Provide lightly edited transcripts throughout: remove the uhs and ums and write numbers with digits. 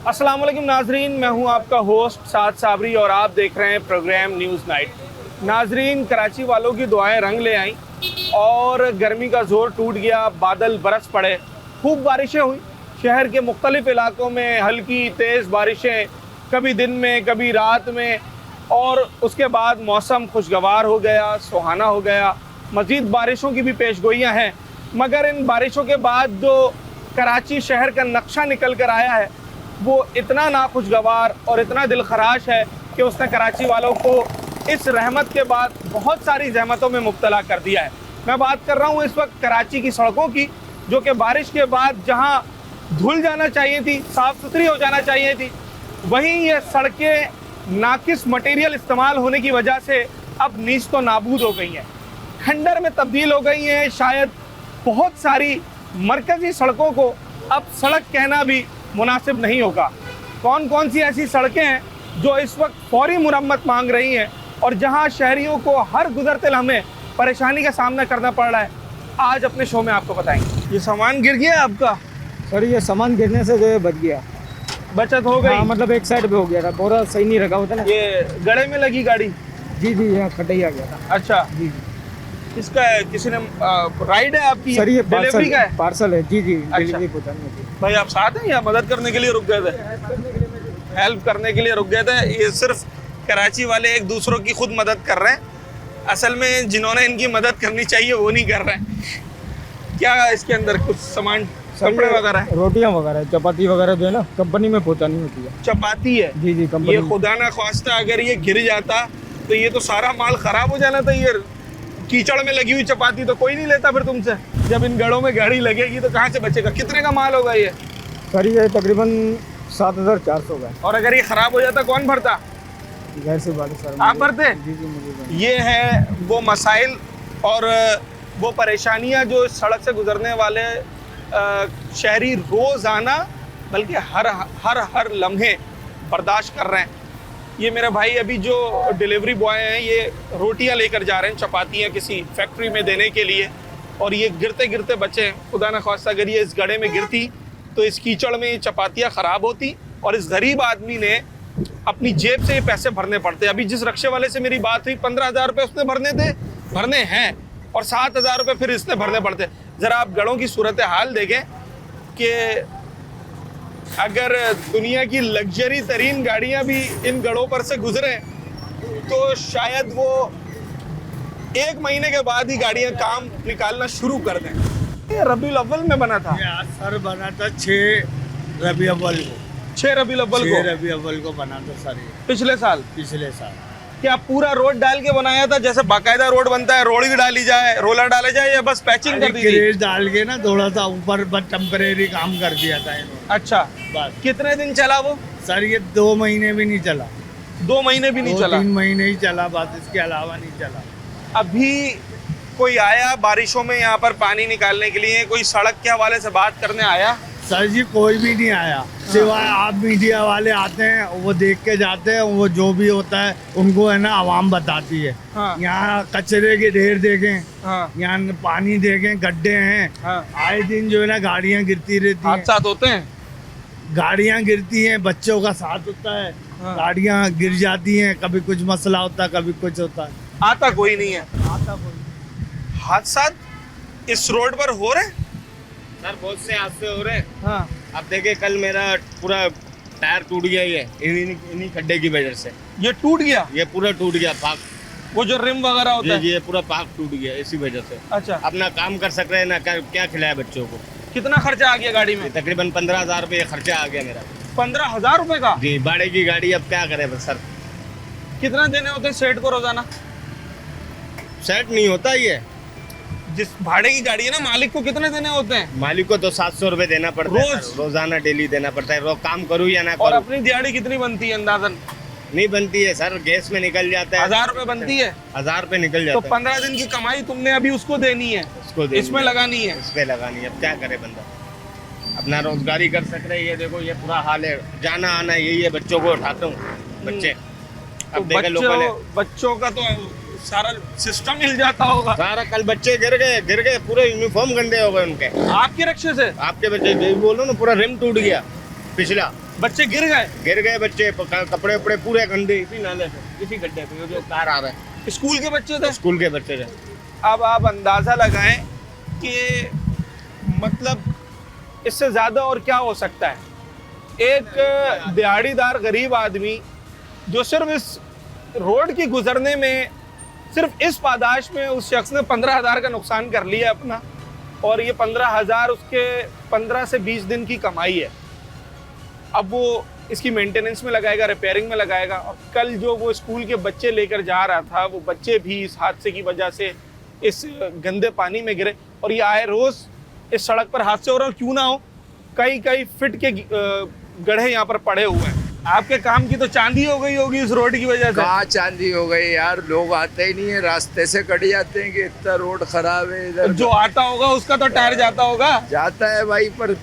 अस्सलाम वालेकुम नाजरीन, मैं हूं आपका होस्ट साद साबरी और आप देख रहे हैं प्रोग्राम न्यूज़ नाइट। नाजरीन, कराची वालों की दुआएं रंग ले आईं और गर्मी का जोर टूट गया, बादल बरस पड़े, खूब बारिशें हुई। शहर के मुख्तलिफ इलाकों में हल्की तेज़ बारिशें, कभी दिन में कभी रात में, और उसके बाद मौसम खुशगवार हो गया, सुहाना हो गया। मज़ीद बारिशों की भी पेशगोइयाँ हैं, मगर इन बारिशों के बाद जो कराची शहर का नक्शा निकल कर आया है वो इतना नाखुशगवार और इतना दिलखराश है कि उसने कराची वालों को इस रहमत के बाद बहुत सारी जहमतों में मुब्तला कर दिया है। मैं बात कर रहा हूँ इस वक्त कराची की सड़कों की, जो कि बारिश के बाद जहाँ धुल जाना चाहिए थी, साफ़ सुथरी हो जाना चाहिए थी, वहीं ये सड़कें नाकिस मटेरियल इस्तेमाल होने की वजह से अब नीज तो नाबूद हो गई हैं, खंडर में तब्दील हो गई हैं। शायद बहुत सारी मरकज़ी सड़कों को अब सड़क कहना भी मुनासिब नहीं होगा। कौन कौन सी ऐसी सड़कें हैं जो इस वक्त फौरी मुरम्मत मांग रही हैं और जहां शहरियों को हर गुजरते लम्हे परेशानी का सामना करना पड़ रहा है, आज अपने शो में आपको बताएंगे। ये सामान गिर गया आपका? सर ये सामान गिरने से जो है बच गया। बचत हो गई? हाँ, मतलब एक साइड पे हो गया था, बोरा सही नहीं रखा होता ना। ये गड़े में लगी गाड़ी? जी जी, यहाँ खटाई आ गया था। अच्छा, जी जी इसका है, किसी ने राइड है आपकी? सर ये डिलीवरी का है? पार्सल है। जी जी, अच्छा। डिलीवरी पहुँचानी होती भाई आप साथ हैं या मदद करने के लिए रुक गए थे? हेल्प करने के लिए रुक गए थे। ये सिर्फ कराची वाले एक दूसरों की खुद मदद कर रहे हैं, असल में जिन्होंने इनकी मदद करनी चाहिए वो नहीं कर रहे हैं। क्या इसके अंदर कुछ सामान, कपड़े वगैरह है? रोटियाँ वगैरह, चपाती वगैरह जो है ना कंपनी में पहुँचानी होती है। चपाती है? जी जी, कंपनी ये में। खुदा ना ख्वास्ता अगर ये गिर जाता तो ये तो सारा माल खराब हो जाना था। ये कीचड़ में लगी हुई चपाती तो कोई नहीं लेता फिर तुमसे। जब इन गड़ों में गाड़ी लगेगी तो कहाँ से बचेगा? कितने का माल होगा ये? सर ये तकरीबन 7,400 का है। और अगर ये खराब हो जाता कौन भरता? घर से बात है सर। आप भरते? जी जी, मुझे ये है वो मसाइल और वो परेशानियां जो इस सड़क से गुजरने वाले शहरी रोज़ाना बल्कि हर हर हर लम्हे बर्दाश्त कर रहे हैं। ये मेरा भाई अभी जो डिलीवरी बॉय हैं ये रोटियां लेकर जा रहे हैं, चपातियां किसी फैक्ट्री में देने के लिए, और ये गिरते गिरते बचे हैं। खुदा न ख्वास्ता अगर ये इस गड्ढे में गिरती तो इस कीचड़ में ये चपातियाँ ख़राब होती और इस गरीब आदमी ने अपनी जेब से ये पैसे भरने पड़ते। अभी जिस रक्शे वाले से मेरी बात हुई, 15,000 रुपये उसने भरने हैं और 7,000 रुपये फिर इसने भरने पड़ते। ज़रा आप गढ़ों की सूरत हाल देखें कि अगर दुनिया की लग्जरी तरीन गाड़ियाँ भी इन गढ़ों पर से गुजरें तो शायद वो 1 महीने के बाद ही गाड़ियाँ काम निकालना शुरू कर दें। ये रबीउल अव्वल में बना था? सर बना था 6 रबी अव्वल को। 6 रबीउल अव्वल को? 6 रबी अव्वल को बना था सर ये। पिछले साल? पिछले साल। क्या पूरा रोड डाल के बनाया था जैसे बाकायदा रोड बनता है, रोड भी डाली जाए, रोलर डाले जाए, या बस पैचिंग कर दी थी? ग्रेड डाल के ना थोड़ा सा ऊपर बस टेम्परेरी काम कर दिया था इन्होंने। अच्छा, बस। कितने दिन चला वो? सर ये 2 महीने भी नहीं चला। 2 महीने भी नहीं चला? 3 महीने ही चला, बस इसके अलावा नहीं चला। अभी कोई आया बारिशों में यहाँ पर पानी निकालने के लिए? कोई सड़क के हवाले से बात करने आया? सर जी कोई भी नहीं आया, सिवाय आप मीडिया वाले आते हैं, वो देख के जाते हैं, वो जो भी होता है उनको है ना आवाम बताती है। हाँ। यहाँ कचरे के ढेर देखें, हाँ। यहाँ पानी देखें, गड्ढे हैं। हाँ। आए दिन जो है ना गाड़ियाँ गिरती रहती हैं, हादसात होते हैं? गाड़ियाँ गिरती हैं, बच्चों का साथ होता है। हाँ। गाड़ियाँ गिर जाती हैं, कभी कुछ मसला होता है, कभी कुछ होता है। आता कोई नहीं है। आता कोई। हादसात इस रोड पर हो रहे हैं? सर बहुत से हादसे हो रहे हैं। हाँ। आप देखे कल मेरा पूरा टायर टूट गया, ये इन्हीं खड्डे की वजह से। ये टूट गया? ये पूरा टूट गया, पाक। वो जो रिम वगैरह होता है? ये पूरा पाक टूट गया इसी वजह से। अच्छा, अपना काम कर सक रहे हैं ना, क्या खिलाया बच्चों को। कितना खर्चा आ गया गाड़ी में? तकरीबन 15,000 रुपये खर्चा आ गया मेरा। 15,000 रुपए का? जी, भाड़े की गाड़ी, अब क्या करें बस सर। कितना देने होते हैं सेठ को रोजाना? सेट नहीं होता ये, जिस भाड़े की गाड़ी है ना, मालिक को कितने देने होते हैं? मालिक को तो 700 रुपये देना पड़ता है रोज? सर, रोजाना डेली देना पड़ता है। रोज काम करूँ या ना और करूँ। अपनी दिहाड़ी कितनी बनती है अंदाजन? नहीं बनती है सर, गैस में निकल जाता है। 1,000 रुपए बनती है? 1,000 रुपये निकल तो जाता है। 15 दिन की कमाई तुमने अभी उसको देनी है, उसको देनी इसमें है। लगानी है। इस पे लगानी है, अब क्या करे बंदा। अपना रोजगारी कर सक रहे हैं। ये देखो, ये पूरा हाल है, जाना आना यही है। बच्चों को उठाता हूँ, बच्चे तो अब देखे लोगों ने बच्चों का तो सारा सिस्टम हिल जाता होगा। सारा, कल बच्चे गिर गए, पूरे यूनिफॉर्म गंदे हो गए उनके। आपके रक्षे से? आपके बच्चे, यही बोलो ना, पूरा रिम टूट गया पिछला। बच्चे गिर गए बच्चे, कपड़े उपड़े पूरे गंदे इसी नाले से, इसी गड्ढे पे, ये जो कार आ रहा है, स्कूल के बच्चे थे। स्कूल के बच्चे थे। अब आप अंदाज़ा लगाएं कि मतलब इससे ज़्यादा और क्या हो सकता है। एक दिहाड़ीदार गरीब आदमी जो सिर्फ इस रोड की गुजरने में, सिर्फ इस पादाश में उस शख्स ने 15,000 का नुकसान कर लिया अपना, और ये 15,000 उसके 15 से 20 दिन की कमाई है। अब वो इसकी मेंटेनेंस में लगाएगा, रिपेयरिंग में लगाएगा, और कल जो वो स्कूल के बच्चे लेकर जा रहा था, वो बच्चे भी इस हादसे की वजह से इस गंदे पानी में गिरे। और ये आए रोज़ इस सड़क पर हादसे हो रहे, और क्यों ना हो, कई फीट के गड्ढे यहाँ पर पड़े हुए हैं। आपके काम की तो चांदी हो गई होगी इस रोड की वजह से। कहाँ चांदी हो गई यार, लोग आते ही नहीं है, रास्ते से कट जाते हैं कि इतना रोड खराब है इधर। जो आता होगा उसका तो टायर जाता होगा। जाता है भाई, पर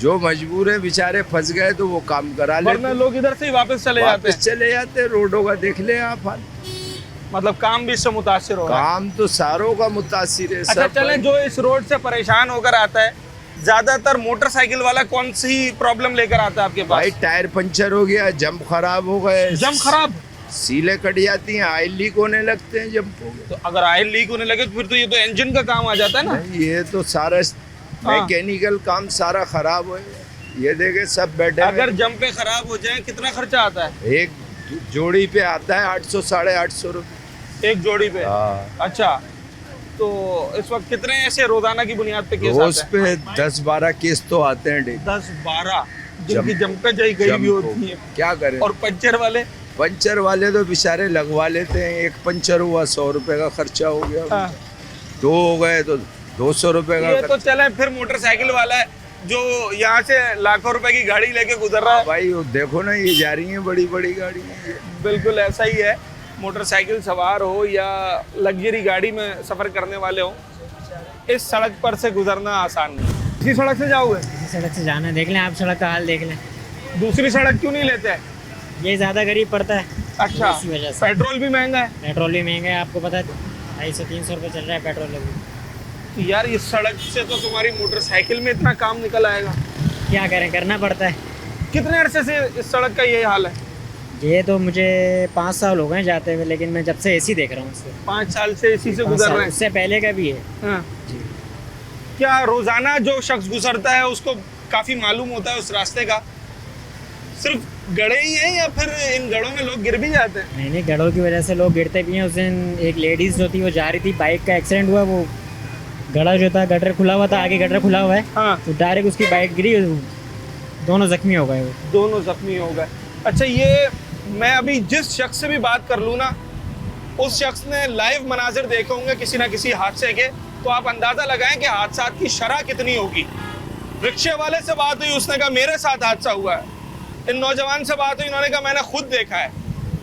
जो मजबूर है बेचारे फंस गए तो वो काम करा वरना लेते, लोग इधर से ही वापस चले जाते वापस चले जाते हैं। रोडों का देख ले आप हाल। हैं। मतलब काम भी इससे मुतासिर होगा। काम तो सारों का मुतासिर है। अच्छा सब चलें, भाई। जो इस रोड से परेशान होकर आता है, ज्यादातर मोटरसाइकिल वाला कौन सी प्रॉब्लम लेकर आता है आपके भाई पास? टायर पंचर हो गया, जंप खराब हो गए, जंप खराब। सीलें कट जाती हैं, ऑयल लीक होने लगते हैं जंप हो गए। तो अगर ऑयल लीक होने लगे तो फिर तो ये तो इंजन का काम आ जाता है ना। नहीं, ये तो सारा मैकेनिकल काम सारा खराब हो गया। ये देखे सब बैठे हैं। अगर जंपे खराब हो जाए कितना खर्चा आता है? एक जोड़ी पे आता है 800 850 रुपये एक जोड़ी पे। हाँ। अच्छा, तो इस वक्त कितने ऐसे रोजाना की बुनियाद पे केस रोज आते हैं? पे 10-12 केस तो आते हैं डेली। 10-12 जिनकी जंपे गई भी जंप होती है। क्या करें। और पंचर वाले? पंचर वाले तो बेचारे लगवा लेते हैं, एक पंचर हुआ 100 रुपए का खर्चा हो गया। हाँ। 2 हो गए तो 200 रुपए का ये तो खर्चा। चले, फिर मोटरसाइकिल वाला है जो यहाँ से लाखों रुपए की गाड़ी लेके गुजर रहा है। भाई वो देखो ना, ये जा रही है बड़ी बड़ी गाड़ी। बिल्कुल ऐसा ही है। मोटरसाइकिल सवार हो या लग्जरी गाड़ी में सफ़र करने वाले हो, इस सड़क पर से गुजरना आसान नहीं। इसी सड़क से जाओगे? इसी सड़क से जाना है, देख लें आप सड़क का हाल देख लें। दूसरी सड़क क्यों नहीं लेते हैं? ये ज़्यादा गरीब पड़ता है। अच्छा, इसी वजह से। पेट्रोल भी महंगा है। पेट्रोल भी महंगा है, आपको पता है 250-300 रुपये चल रहा है पेट्रोल अभी। तो यार इस सड़क से तो तुम्हारी मोटरसाइकिल में इतना काम निकल आएगा। क्या करें, करना पड़ता है। कितने अरसे से इस सड़क का यही हाल है? ये तो मुझे 5 साल हो गए जाते हुए, लेकिन मैं जब से एसी देख रहा हूँ उससे। 5 साल से इसी से गुजर रहे हैं। उससे पहले का भी है। हाँ। जी। क्या रोजाना जो शख्स गुजरता है उसको काफी मालूम होता है उस रास्ते का? सिर्फ गड़े ही हैं या फिर इन गड़ों में लोग गिर भी जाते हैं? नहीं, गड़ों की वजह से लोग गिरते भी हैं। उस दिन एक लेडीज़ जो थी वो जा रही थी, बाइक का एक्सीडेंट हुआ, वो गड़ा जो था गटर खुला हुआ था, आगे गटर खुला हुआ है, हाँ। तो डायरेक्ट उसकी बाइक गिरी, दोनों जख्मी हो गए वो। दोनों जख्मी हो गए। अच्छा, ये मैं अभी जिस शख्स से भी बात कर लूँ ना, उस शख्स ने लाइव मनाजिर देखे होंगे किसी ना किसी हादसे के, तो आप अंदाज़ा लगाएं कि हादसा की शरह कितनी होगी। रिक्शे वाले से बात हुई, उसने कहा मेरे साथ हादसा हुआ है। इन नौजवान से बात हुई, उन्होंने कहा मैंने खुद देखा है।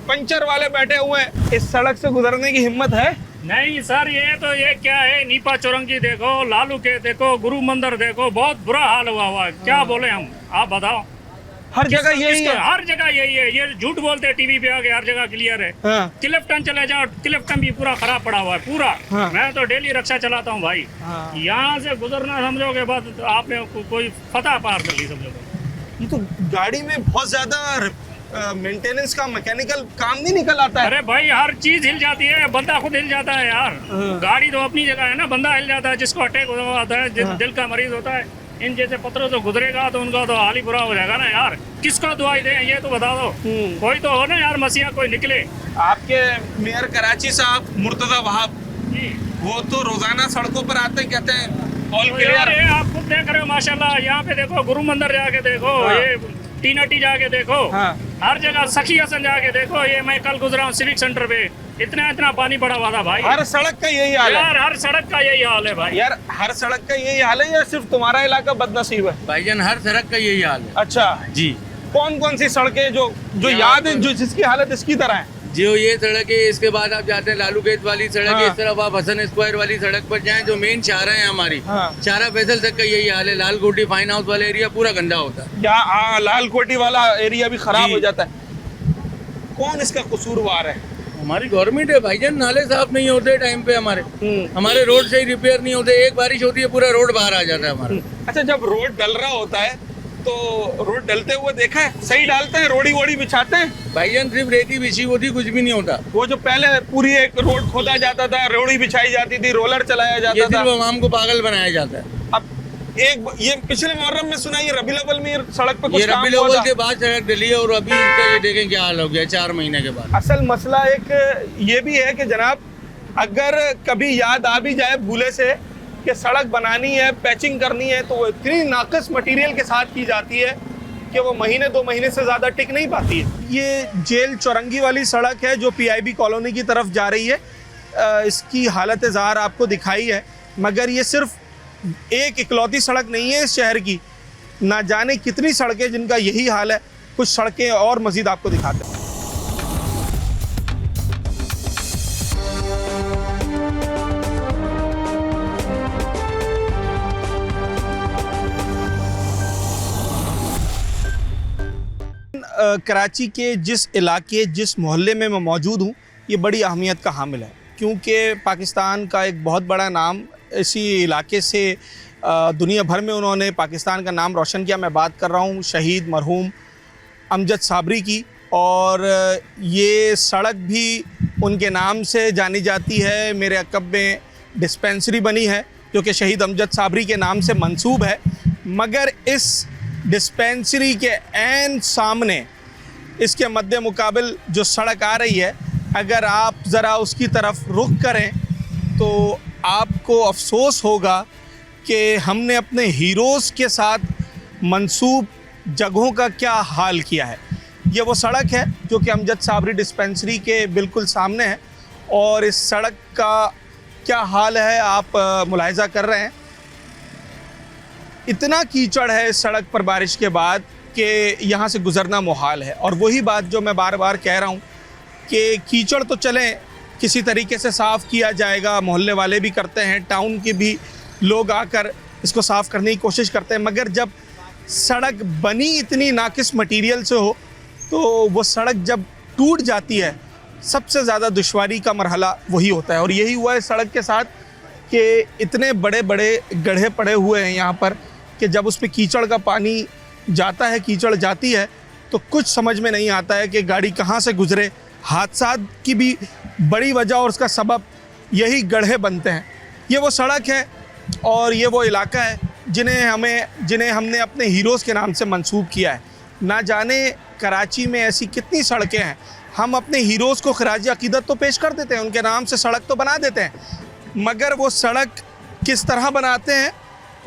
पंचर वाले बैठे हुए हैं। इस सड़क से गुजरने की हिम्मत है? नहीं सर, ये क्या है, नीपा चौरंगी देखो, लालू के देखो, गुरु मंदिर देखो, बहुत बुरा हाल हुआ है। क्या बोले हम, आप बताओ। हर जगह यही है। हर जगह यही है। ये झूठ बोलते हैं टीवी पे आके, हर जगह क्लियर है। हाँ। क्लिफ्टन चले जाओ, क्लिफ्टन भी पूरा खराब पड़ा हुआ है पूरा। हाँ। मैं तो डेली रिक्शा चलाता हूँ भाई। हाँ। यहाँ से गुजरना समझोगे बस आपने कोई फतह पार कर ली समझोगे। ये तो गाड़ी में बहुत ज्यादा मेंटेनेंस का, मैकेनिकल काम नहीं निकल आता है। अरे भाई हर चीज हिल जाती है, बंदा खुद हिल जाता है यार। हाँ। गाड़ी तो अपनी जगह है ना, बंदा हिल जाता है। जिसको अटैक होता है, दिल का मरीज होता है, इन जैसे पत्थरों से गुजरेगा तो उनका तो हाल ही बुरा हो जाएगा ना यार। किसको दुआई दें ये तो बता दो। कोई तो हो ना यार, मसीहा कोई निकले। आपके मेयर कराची साहब मुर्तजा वहाब, वो तो रोजाना सड़कों पर आते हैं, कहते हैं ऑल तो यार क्लियर। ये आप खुद देख रहे हो माशाल्लाह। यहाँ पे देखो, गुरु मंदिर जाके देखो, हाँ। ये टी जाके देखो, हाँ। हर जगह सखी हसन जाके देखो। ये मैं कल गुजरा हूँ सिविक सेंटर पे, इतना पानी पड़ा हुआ था भाई। हर सड़क का यही हाल है यार हर सड़क का यही हाल है भाई। यार। हर सड़क का यही हाल है या सिर्फ तुम्हारा इलाका बदनसीब है? भाईजान हर सड़क का यही हाल है अच्छा जी। कौन कौन सी सड़कें जो याद है, जो जिसकी हालत इसकी तरह है? जो ये सड़क है, इसके बाद आप जाते हैं लालू गेट वाली सड़क हाँ। है, इस तरफ आप हसन स्क्वायर वाली सड़क पर जाएं, जो मेन शाहरा है हमारी, हाँ। शाहरा फैसल तक का यही हाल है। लाल कोठी फाइन हाउस वाला एरिया पूरा गंदा होता है। या लाल कोठी वाला एरिया भी खराब जी। हो जाता है। कौन इसका कसूरवार है? हमारी गवर्नमेंट है भाईजान। नाले साफ नहीं होते टाइम पे हमारे रोड सही रिपेयर नहीं होते। एक बारिश होती है पूरा रोड बाहर आ जाता है हमारा। अच्छा, जब रोड डल रहा होता है तो रोड डलते हुए देखा है? सही डालते हैं, रोड़ी वोड़ी बिछाते हैं? भाईजान सिर्फ रेती बिछी होती, कुछ भी नहीं होता। वो जो पहले पूरी एक रोड खोदा जाता था, रोड़ी बिछाई जाती थी, रोलर चलाया ये जाता सिर्फ था। आवाम को पागल बनाया जाता है। अब ये पिछले मुहर्रम में सुना, ये रबी अव्वल में सड़क पे ये कुछ काम रबी हुआ अव्वल था। के बाद सड़क डली है और अभी इनका ये देखें क्या हाल हो गया 4 महीने के बाद। असल मसला एक ये भी है कि जनाब, अगर कभी याद आ भी जाए भूले से कि सड़क बनानी है, पैचिंग करनी है, तो वो इतनी नाकस मटेरियल के साथ की जाती है कि वो महीने 2 महीने से ज़्यादा टिक नहीं पाती है। ये जेल चौरंगी वाली सड़क है जो PIB कॉलोनी की तरफ जा रही है। इसकी हालत ज़ाहर आपको दिखाई है, मगर ये सिर्फ एक इकलौती सड़क नहीं है इस शहर की। ना जाने कितनी सड़कें जिनका यही हाल है। कुछ सड़कें और मज़ीद आपको दिखाते हैं। कराची के जिस इलाके, जिस मोहल्ले में मैं मौजूद हूँ, ये बड़ी अहमियत का हामिल है, क्योंकि पाकिस्तान का एक बहुत बड़ा नाम इसी इलाके से दुनिया भर में उन्होंने पाकिस्तान का नाम रोशन किया। मैं बात कर रहा हूँ शहीद मरहूम अमजद साबरी की, और ये सड़क भी उनके नाम से जानी जाती है। मेरे अकब में डिस्पेंसरी बनी है जो कि शहीद अमजद साबरी के नाम से मंसूब है, मगर इस डिस्पेंसरी के ऐन सामने, इसके मद्दे मुकाबिल जो सड़क आ रही है, अगर आप ज़रा उसकी तरफ रुख करें तो आपको अफसोस होगा कि हमने अपने हीरोज़ के साथ मंसूब जगहों का क्या हाल किया है। ये वो सड़क है जो कि अमजद साबरी डिस्पेंसरी के बिल्कुल सामने है, और इस सड़क का क्या हाल है आप मुलाहिज़ा कर रहे हैं। इतना कीचड़ है इस सड़क पर बारिश के बाद कि यहाँ से गुज़रना मुहाल है। और वही बात जो मैं बार बार कह रहा हूँ कि कीचड़ तो चले किसी तरीके से साफ़ किया जाएगा, मोहल्ले वाले भी करते हैं, टाउन के भी लोग आकर इसको साफ़ करने की कोशिश करते हैं, मगर जब सड़क बनी इतनी नाकिस मटीरियल से हो तो वो सड़क जब टूट जाती है, सबसे ज़्यादा दुश्वारी का मरहला वही होता है। और यही हुआ है सड़क के साथ कि इतने बड़े बड़े गड्ढे पड़े हुए हैं यहाँ पर कि जब उस पर कीचड़ का पानी जाता है, कीचड़ जाती है, तो कुछ समझ में नहीं आता है कि गाड़ी कहाँ से गुजरे। हादसा की भी बड़ी वजह और उसका सबब यही गड्ढे बनते हैं। ये वो सड़क है और ये वो इलाका है जिन्हें हमने अपने हीरोज़ के नाम से मंसूब किया है। ना जाने कराची में ऐसी कितनी सड़कें हैं। हम अपने हीरोज़ को खराज अकीदत तो पेश कर देते हैं, उनके नाम से सड़क तो बना देते हैं, मगर वो सड़क किस तरह बनाते हैं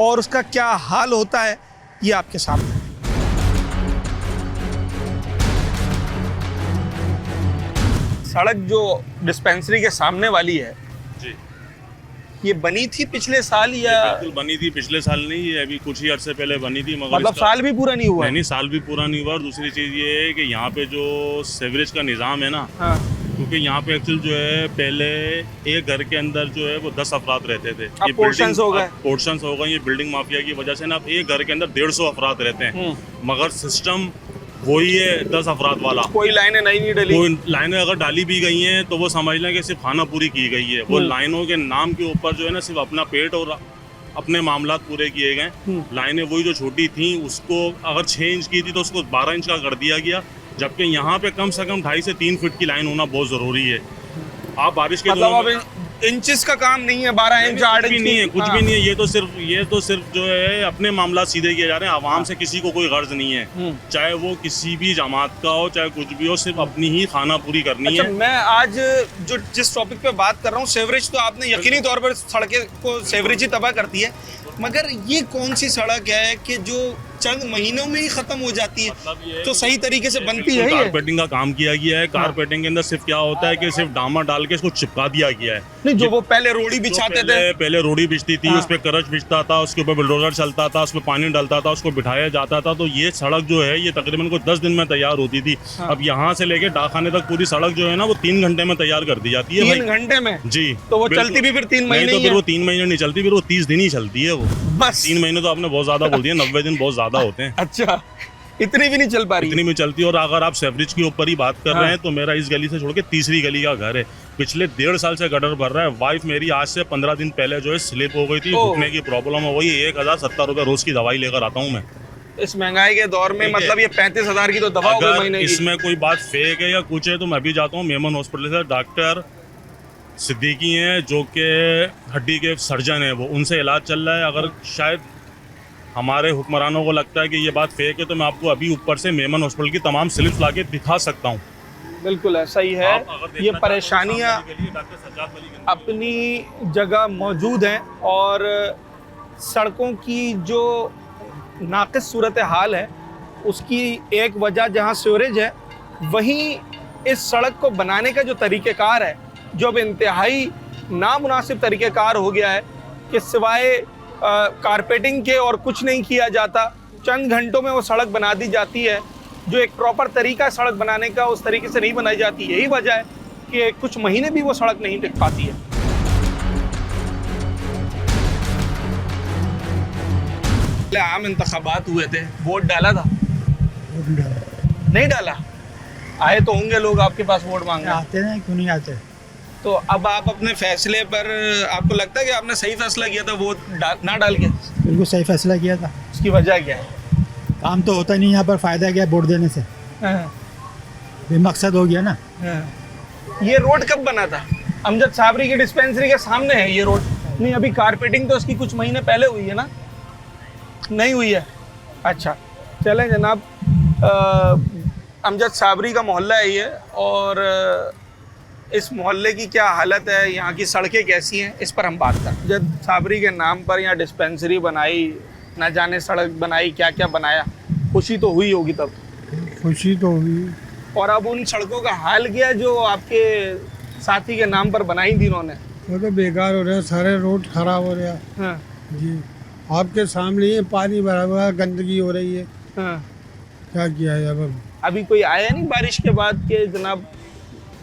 और उसका क्या हाल होता है, ये आपके सामने है। सड़क जो डिस्पेंसरी के सामने वाली है जी, ये बनी थी पिछले साल या बिल्कुल बनी थी पिछले साल नहीं, ये अभी कुछ ही अरसे पहले बनी थी, मगर मतलब साल भी पूरा नहीं हुआ? नहीं, साल भी पूरा नहीं हुआ। और दूसरी चीज़ ये है कि यहाँ पे जो सीवरेज का निज़ाम है ना, हाँ। क्योंकि यहाँ पे एक्चुअल जो है पहले एक घर के अंदर जो है वो 10 अफराद रहते थे। अब पोर्शंस हो गए। पोर्शंस हो गए। ये बिल्डिंग माफिया की वजह से ना अब एक घर के अंदर 150 अफराद रहते हैं, मगर सिस्टम वही है 10 अफराद वाला। कोई लाइनें नहीं डली? कोई लाइनें अगर डाली भी गई हैं तो वो समझ लें कि सिर्फ खाना पूरी की गई है। वो लाइनों के नाम के ऊपर जो है ना सिर्फ अपना पेट और अपने मामलात पूरे किए गए। लाइनें वही जो छोटी थी उसको अगर 6 इंच की थी तो उसको 12 इंच का कर दिया गया, जबकि यहाँ पे कम से कम 2.5 से 3 फीट की लाइन होना बहुत ज़रूरी है। आप बारिश के दिनों में इंचेस का काम नहीं है, 12 इंच 8 इंच नहीं है, कुछ भी नहीं है। ये तो सिर्फ जो है अपने मामला सीधे किए जा रहे हैं। आवाम से किसी को कोई गर्ज नहीं है, चाहे वो किसी भी जमात का हो, चाहे कुछ भी हो, सिर्फ अपनी ही खाना पूरी करनी है। मैं आज जिस टॉपिक पे बात कर रहा हूँ, सेवरेज, तो आपने यकीनी तौर पर सड़कें को सेवरेज ही तबाह करती है, मगर ये कौन सी सड़क है कि जो चंद महीनों में ही खत्म हो जाती है, तो सही तरीके से बनती है? कारपेटिंग का काम किया गया है। कारपेटिंग के अंदर सिर्फ क्या होता है कि सिर्फ डामर डाल के इसको चिपका दिया गया है। नहीं, जो वो पहले रोड़ी बिछाते थे, पहले रोड़ी बिछती थी, उस पर करच बिछता था, उसके ऊपर बुलडोजर चलता था, उस पर पानी डलता था, उसको बिठाया जाता था, तो ये सड़क जो है ये तकरीबन कुछ 10 दिन में तैयार होती थी। अब यहाँ से लेके डाकखाने तक पूरी सड़क जो है ना वो 3 घंटे में तैयार कर दी जाती है। 3 घंटे में? जी। तो वो चलती भी फिर 3 महीने? तो फिर वो 3 महीने नहीं चलती, फिर वो 30 दिन ही चलती है। वो बस 3 महीने तो आपने बहुत ज्यादा बोल दिया, 90 दिन बहुत ज्यादा होते हैं। अच्छा, इतनी भी नहीं चल पा रही? इतनी भी चलती है। और अगर आप सेवरेज के ऊपर ही बात कर रहे हैं तो मेरा इस गली से छोड़ के तीसरी गली का घर है, पिछले 1.5 साल से गटर भर रहा है। वाइफ मेरी आज से 15 दिन पहले जो है स्लिप हो गई थी, घुटने की प्रॉब्लम हो गई। 1070 रुपये रोज की दवाई लेकर आता हूँ मैं। इस महंगाई के दौर में मतलब ये 35,000 की तो दवा हो गई अगर महीने की। इसमें कोई बात फेक है या कुछ है तो मैं भी जाता हूँ मेमन हॉस्पिटल से, डॉक्टर सिद्दीकी हैं जो कि हड्डी के सर्जन हैं, वो उनसे इलाज चल रहा है। अगर शायद हमारे हुक्मरानों को लगता है कि ये बात फेक है तो मैं आपको अभी ऊपर से मेमन हॉस्पिटल की तमाम स्लिप्स ला के दिखा सकता हूँ। बिल्कुल ऐसा ही है। आप अगर देखना ये चाहते हैं परेशानियाँ तो डॉक्टर सज्जाद वली के अपनी जगह मौजूद हैं और सड़कों की जो नाक़िस सूरत हाल है उसकी एक वजह जहां सीवरेज है, वहीं इस सड़क को बनाने का जो तरीक़ेकार है जो अब इंतहाई नामुनासिब तरीक़ेकार हो गया है कि सिवाय कारपेटिंग के और कुछ नहीं किया जाता। चंद घंटों में वो सड़क बना दी जाती है। जो एक प्रॉपर तरीका सड़क बनाने का उस तरीके से नहीं बनाई जाती। यही वजह है कि कुछ महीने भी वो सड़क नहीं टिक पाती है। आम इंतखाबात हुए थे, वोट डाला था? नहीं डाला? आए तो होंगे लोग आपके पास वोट मांगने। आते हैं, क्यों नहीं आते? तो अब आप अपने फैसले पर आपको लगता है कि आपने सही फैसला किया था वोट ना डाल के? बिल्कुल सही फैसला किया था। उसकी वजह क्या है? काम तो होता नहीं यहाँ पर, फ़ायदा क्या वोट देने से? बेमकसद हो गया ना। ये रोड कब बना था? अमजद साबरी की डिस्पेंसरी के सामने है ये रोड। नहीं, अभी कारपेटिंग तो उसकी कुछ महीने पहले हुई है ना? नहीं हुई है? अच्छा, चलें जनाब। अमजद साबरी का मोहल्ला है ये, और इस मोहल्ले की क्या हालत है, यहाँ की सड़कें कैसी हैं, इस पर हम बात करें। अमजद साबरी के नाम पर यहाँ डिस्पेंसरी बनाई, ना जाने सड़क बनाई, क्या क्या बनाया। खुशी तो हुई होगी तब? खुशी तो हुई। और अब उन सड़कों का हाल क्या जो आपके साथी के नाम पर बनाई थी इन्होंने? वो तो बेकार हो रहा है, सारे रोड खराब हो रहा है। हाँ, जी, आपके सामने ही पानी भरा हुआ है, गंदगी हो रही है। हाँ। क्या किया है अब? अभी कोई आया नहीं बारिश के बाद के जनाब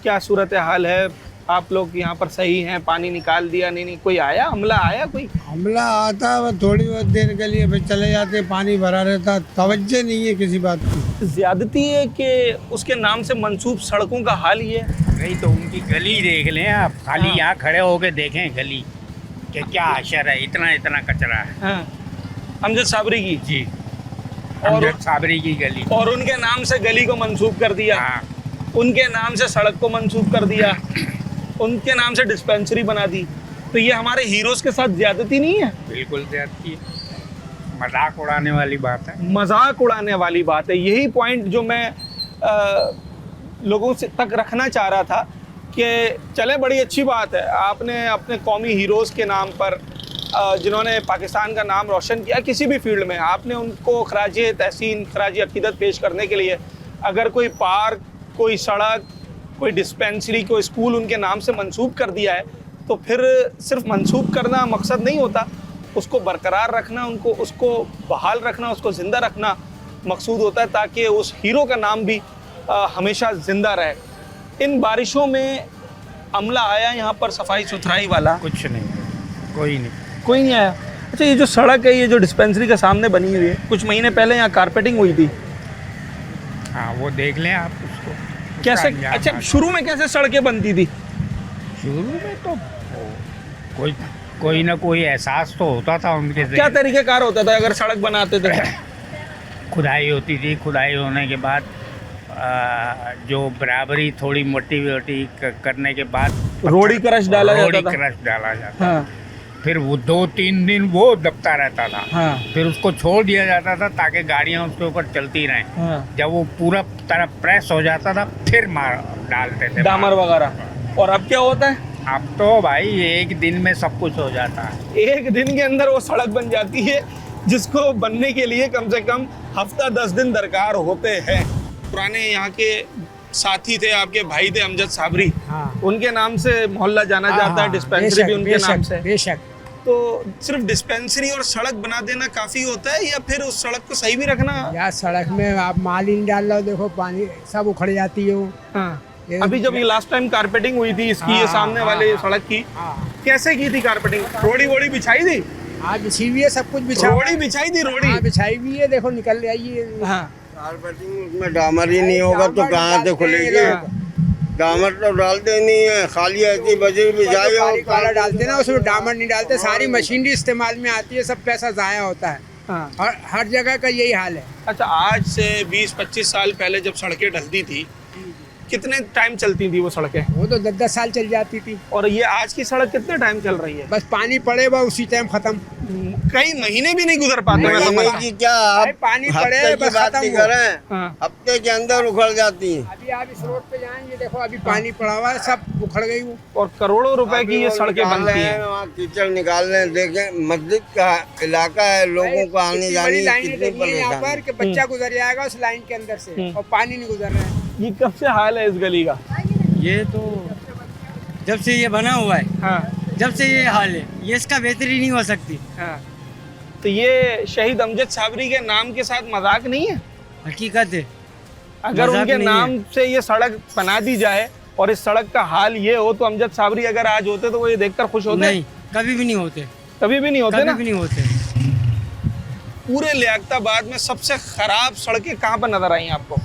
क्या सूरत हाल है? आप लोग यहाँ पर सही हैं, पानी निकाल दिया? नहीं, कोई आया, हमला आया कोई? हमला आता है थोड़ी बहुत देर के लिए, फिर चले जाते, पानी भरा रहता, तवज्जो नहीं है किसी बात की। ज्यादती है कि उसके नाम से मंसूब सड़कों का हाल ये है। नहीं तो उनकी गली देख लें आप, खाली हाँ। यहाँ खड़े होके देखें गली कि क्या अशर है, इतना इतना कचरा है। हाँ, अमजद साबरी की। जी, और अमजद साबरी की गली। और उनके नाम से गली को मंसूब कर दिया। हाँ, उनके नाम से सड़क को मंसूब कर दिया, उनके नाम से डिस्पेंसरी बना दी। तो ये हमारे हीरोज के साथ ज्यादती नहीं है? बिल्कुल ज्यादती है, मजाक उड़ाने वाली बात है। मजाक उड़ाने वाली बात है। यही पॉइंट जो मैं लोगों से तक रखना चाह रहा था कि चले, बड़ी अच्छी बात है आपने अपने कौमी हीरोज के नाम पर जिन्होंने पाकिस्तान का नाम रोशन किया किसी भी फील्ड में, आपने उनको खराज तहसीन, खराज अकीदत पेश करने के लिए अगर कोई पार्क, कोई सड़क, कोई डिस्पेंसरी, कोई स्कूल उनके नाम से मंसूब कर दिया है, तो फिर सिर्फ मंसूब करना मकसद नहीं होता, उसको बरकरार रखना, उसको बहाल रखना, उसको ज़िंदा रखना मकसूद होता है, ताकि उस हीरो का नाम भी हमेशा ज़िंदा रहे। इन बारिशों में अमला आया यहाँ पर सफाई सुथराई वाला? कुछ नहीं, कोई नहीं, कोई नहीं आया। अच्छा, ये जो सड़क है, ये जो डिस्पेंसरी के सामने बनी हुई है, कुछ महीने पहले यहाँ कारपेटिंग हुई थी। हाँ, वो देख लें आप उसको कैसे? उसका अच्छा, अंजाम शुरू में कैसे सड़कें बनती थी? शुरू में तो कोई ना कोई एहसास तो होता था उनके क्या तरीक़ेकार होता था अगर सड़क बनाते थे? खुदाई होती थी, खुदाई होने के बाद जो बराबरी थोड़ी मोटी वोटी करने के बाद रोड़ी क्रश डाला जाता था। क्रश डाला जाता हाँ, फिर वो 2-3 दिन वो दबता रहता था। हाँ, फिर उसको छोड़ दिया जाता था ताकि गाड़ियाँ उसके ऊपर चलती रहें। हाँ। जब वो पूरा तरह प्रेस हो जाता था फिर मार डालते थे डामर वगैरह। और अब क्या होता है? अब तो भाई एक दिन में सब कुछ हो जाता है। एक दिन के अंदर वो सड़क बन जाती है, जिसको बनने के लिए कम से कम हफ्ता 10 दिन दरकार होते हैं। पुराने यहाँ के साथी थे, आपके भाई थे अमजद साबरी, हाँ। उनके नाम से मोहल्ला जाना जाता है, डिस्पेंसरी भी उनके नाम से। बेशक। तो सिर्फ डिस्पेंसरी और सड़क बना देना काफी होता है, या फिर उस सड़क को सही भी रखना? यार सड़क में आप माल ही नहीं डाल रहे हो, देखो पानी सब उखड़ जाती है। हाँ। अभी जब ये लास्ट टाइम कारपेटिंग हुई थी इसकी, ये सामने वाले सड़क की, कैसे की थी कारपेटिंग? रोड़ी वोड़ी बिछाई थी? हाँ, बिछी हुई है, सब कुछ बिछा। रोड़ी बिछाई थी? रोड़ी हाँ, बिछाई हुई है, देखो निकल आई है। हाँ, कारपेटिंग में डामर ही नहीं होगा तो कहाँ से खुलेगी? डामर तो डालते नहीं है, खाली ऐसी बजरी बिछाई काला डालते ना, उसमें डामर नहीं डालते। सारी मशीनरी इस्तेमाल में आती है, सब पैसा ज़ाया होता है। हाँ। हर जगह का यही हाल है। अच्छा, आज से 20-25 साल पहले जब सड़कें ढलती थी, कितने टाइम चलती थी वो सड़कें? वो तो 10-10 साल चल जाती थी। और ये आज की सड़क कितने टाइम चल रही है? बस पानी पड़े बा उसी टाइम खत्म। कई महीने भी नहीं गुजर पाते। मैं महीने समझता की क्या, आप पानी पड़े हफ्ते की बस बात खत्म नहीं हुआ। कर रहे हैं, हाँ। हफ्ते के अंदर उखड़ जाती हैं। अभी आप इस रोड पे जाएंगे, देखो अभी पानी पड़ा हुआ है, सब उखड़ गई वो। और करोड़ों रुपए की ये सड़कें बनती हैं। वहाँ कीचड़ निकाल रहे हैं, देखें मस्जिद का इलाका है, लोगों को आने इतनी जाने बड़ी की लाइनें कितनी लगी हैं यहाँ पर परेशानी। कि बच्चा गुजर जाएगा उस लाइन के अंदर से और पानी नहीं गुजर रहा है। ये कब से हाल है इस गली का? ये तो जब से ये बना हुआ है, हाँ जब से ये हाल है, ये इसका बेहतरी नहीं हो सकती। हाँ। तो ये शहीद अमजद साबरी के नाम के साथ मजाक नहीं है? हकीकत है। अगर मजाक उनके नहीं नाम से ये सड़क बना दी जाए और इस सड़क का हाल ये हो, तो अमजद साबरी अगर आज होते तो वो ये देखकर खुश होते? नहीं, कभी भी नहीं होते। कभी भी नहीं होते ना? कभी भी नहीं होते। पूरे लियाकताबाद में सबसे खराब सड़कें कहाँ पर नजर आई आपको?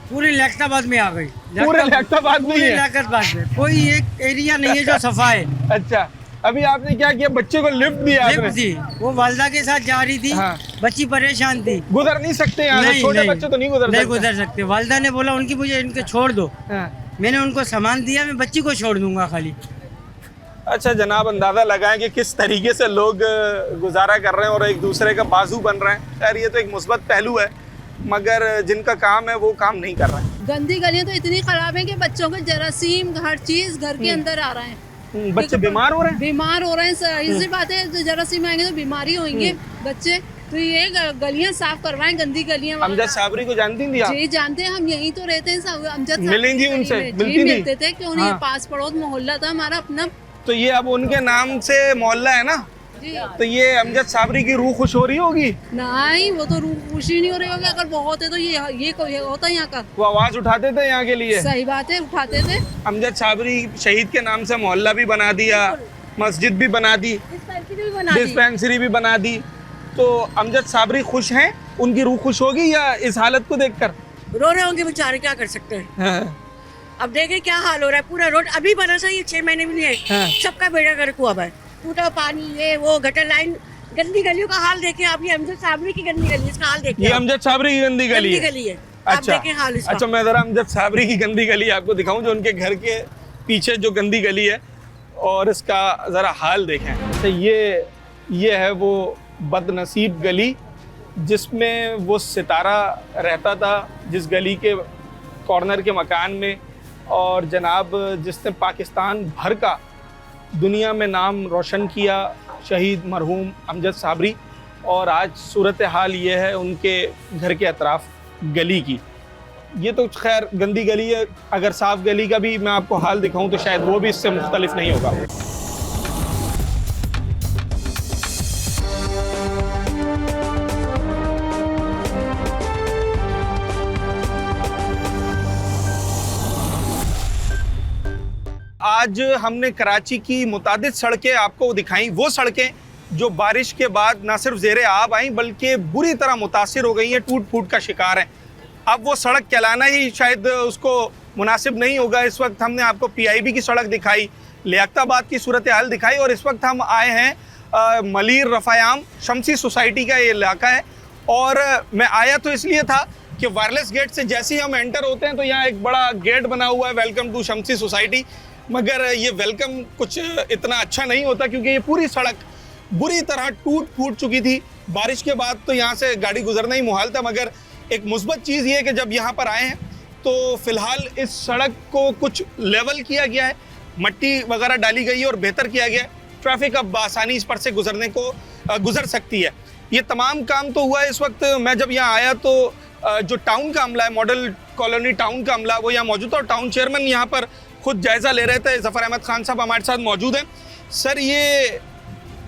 पूरे लियाकताबाद में आ गई। पूरे लियाकताबाद में ही पूरे है? लियाकताबाद में कोई एक एरिया नहीं है जो सफा है। अच्छा, अभी आपने क्या किया? बच्चे को लिफ्ट दिया आपने? लिफ्ट दी, वो वालदा के साथ जा रही थी। हाँ। बच्ची परेशान थी। गुजर नहीं सकते यहाँ से? नहीं, छोटे नहीं। बच्चे तो नहीं गुजर नहीं सकते? गुजर सकते। वालदा ने बोला उनकी, मुझे इनके छोड़ दो। हाँ। मैंने उनको सामान दिया, मैं बच्ची को छोड़ दूंगा खाली। अच्छा जनाब, अंदाज़ा लगाएं कि किस तरीके से लोग गुजारा कर रहे हैं और एक दूसरे का बाजू बन रहे हैं। खैर ये तो एक मुस्बत पहलू है, मगर जिनका काम है वो काम नहीं कर रहे हैं। गंदी गलियां तो इतनी खराब है कि बच्चों के जरासीम हर चीज घर के अंदर आ रहे हैं। बच्चे बीमार हो रहे हैं? बीमार हो रहे हैं, सही सी बात है। जरासीम आएंगे तो बीमारी होंगे बच्चे। तो ये गलियां साफ करवाएं, गंदी गलियां। अमजद साबरी को जानती थी आप? जी जानते हैं, हम यहीं तो रहते हैं। अमजद मिली थी उनसे? मिलती थी? मिलते थे, क्यों नहीं? हाँ। पास पड़ोस मोहल्ला था हमारा अपना। तो ये अब उनके नाम से मोहल्ला है ना, जी। तो ये अमजद साबरी की रूह खुश हो रही होगी? नहीं, वो तो रूह खुशी नहीं हो रही होगी। अगर बहुत है तो ये होता है यहाँ का। वो आवाज उठाते थे यहाँ के लिए? सही बात है, उठाते थे। अमजद साबरी शहीद के नाम से मोहल्ला भी बना दिया, मस्जिद भी बना दी, डिस्पेंसरी भी बना दी। तो अमजद साबरी खुश हैं? उनकी रूह खुश होगी या इस हालत को देखकर? रो रहे होंगे बेचारे, क्या कर सकते हैं। हाँ। अब देखें क्या हाल हो रहा है। पूरा रोड अभी बना सा, ये 6 महीने भी नहीं है। हाँ। सबका बेड़ा गर्क हुआ है। पूरा पानी, ये वो गटर लाइन, गंदी गलियों का हाल देखें आप। ये अमजद साबरी की गंदी गली, इसका हाल देखिए। ये अमजद साबरी की गंदी गली है? गली है। आप अच्छा, देखें हाल इसका। अच्छा मैं जरा अमजद साबरी की गंदी गली आपको दिखाऊं, जो उनके घर के पीछे जो गंदी गली है, और इसका ज़रा हाल देखें। अच्छा ये है वो बदनसीब गली जिसमें वो सितारा रहता था, जिस गली के कॉर्नर के मकान में, और जनाब जिसने पाकिस्तान भर का दुनिया में नाम रोशन किया, शहीद मरहूम अमजद साबरी। और आज सूरत हाल ये है उनके घर के अतराफ गली की। ये तो खैर गंदी गली है, अगर साफ गली का भी मैं आपको हाल दिखाऊं तो शायद वो भी इससे मुख्तलिफ नहीं होगा। आज हमने कराची की मुतादिद सड़कें आपको दिखाई, वो सड़कें जो बारिश के बाद ना सिर्फ ज़ेरे आब आई बल्कि बुरी तरह मुतासिर हो गई हैं, टूट फूट का शिकार हैं। अब वो सड़क कहलाना ही शायद उसको मुनासिब नहीं होगा। इस वक्त हमने आपको PIB की सड़क दिखाई, लियाकताबाद की सूरत हाल दिखाई, और इस वक्त हम आए हैं मलीर रफ़ायाम शमसी सोसाइटी का ये इलाका है। और मैं आया तो इसलिए था कि वायरलेस गेट से जैसे ही हम एंटर होते हैं तो यहाँ एक बड़ा गेट बना हुआ है, वेलकम टू शमसी सोसाइटी। मगर ये वेलकम कुछ इतना अच्छा नहीं होता, क्योंकि ये पूरी सड़क बुरी तरह टूट फूट चुकी थी। बारिश के बाद तो यहाँ से गाड़ी गुजरना ही मुहाल था। मगर एक मुस्बत चीज़ ये है कि जब यहाँ पर आए हैं तो फ़िलहाल इस सड़क को कुछ लेवल किया गया है, मट्टी वगैरह डाली गई है और बेहतर किया गया है। ट्रैफिक अब आसानी इस पर से गुजर सकती है। ये तमाम काम तो हुआ है। इस वक्त मैं जब यहाँ आया तो जो टाउन का अमला है, मॉडल कॉलोनी टाउन का अमला, वो यहाँ मौजूद था और टाउन चेयरमैन यहाँ पर खुद जायज़ा ले रहे थे। ज़फ़र अहमद खान साहब हमारे साथ मौजूद हैं। सर, ये